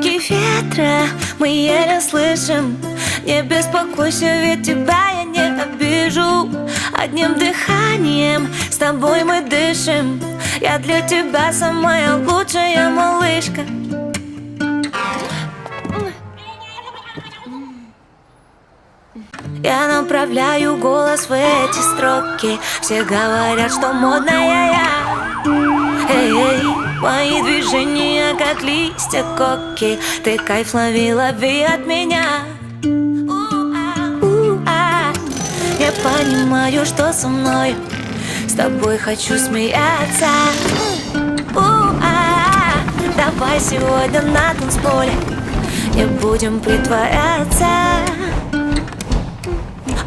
Потоки ветра мы еле слышим. Не беспокойся, ведь тебя я не обижу. Одним дыханием с тобой мы дышим. Я для тебя самая лучшая малышка. Я направляю голос в эти строки. Все говорят, что модная я. Эй, мои движения как листья коки. Ты кайф лови, лови от меня. Я понимаю, что со мной. С тобой хочу смеяться. Давай сегодня на танцполе не будем притворяться.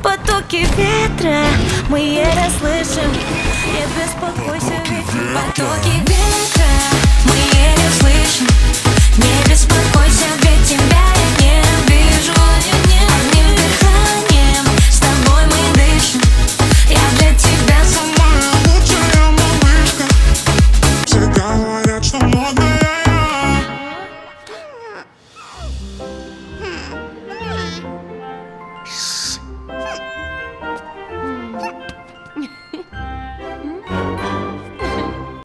Потоки ветра мы еле слышим. Не беспокойся.